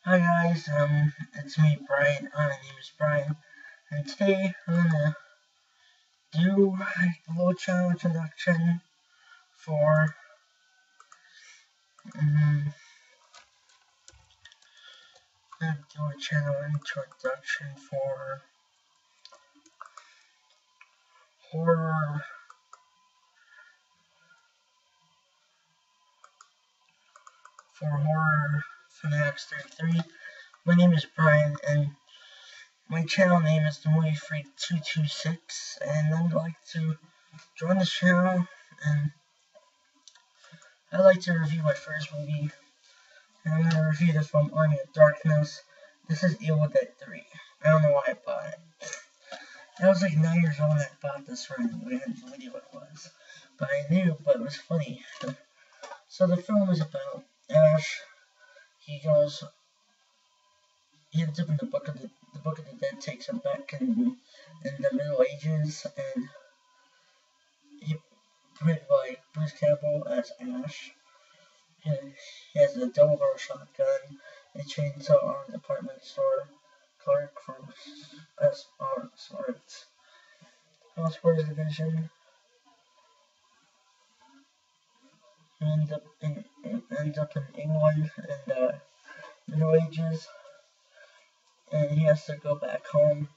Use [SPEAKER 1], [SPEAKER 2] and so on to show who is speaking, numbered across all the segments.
[SPEAKER 1] Hi guys, it's me, Brian. My name is Brian, and today I'm gonna do a little channel introduction for horror Fanatics 33. My name is Brian, and my channel name is The Movie Freak 226, and I'd like to join the channel, and I'd like to review my first movie. And I'm gonna review this from Army of Darkness. This is Evil Dead 3. I don't know why I bought it. I was like 9 years old when I bought this randomly. I had no idea what it was. But I knew, but it was funny. So the film is about Ash. He ends up in the Book of the Dead takes him back in the Middle Ages, and he played by Bruce Campbell as Ash. And he has a double-barrel shotgun, a chainsaw on a department store clerk for Housewares Division. He ends up in England in the Middle Ages, and he has to go back home,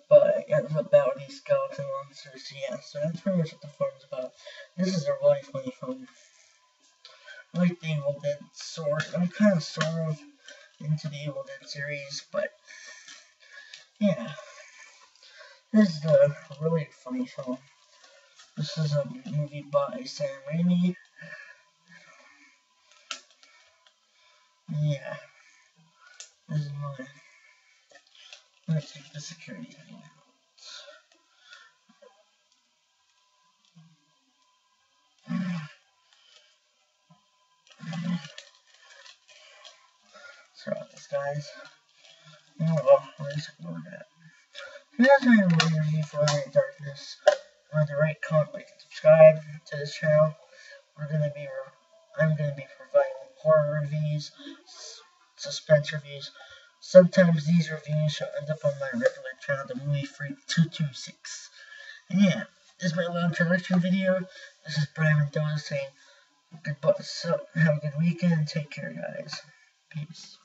[SPEAKER 1] but it ends up battling these skeleton monsters. Yeah, so that's pretty much what the film's about. This is a really funny film. I like the Evil Dead I'm kind of sort of into the Evil Dead series, but yeah, this is a really funny film. This is a movie by Sam Raimi. Yeah, this is mine. Let's take the security thing out. Sorry about this, guys. Oh well, let's ignore that. If you guys want to review for Army of Darkness, remember to rate, comment, like, and subscribe to this channel. I'm gonna be providing horror reviews, suspense reviews. Sometimes these reviews shall end up on my regular channel, The Movie Freak 226. And yeah, this is my little introduction video. This is Brian Mendoza saying goodbye. So have a good weekend. Take care, guys. Peace.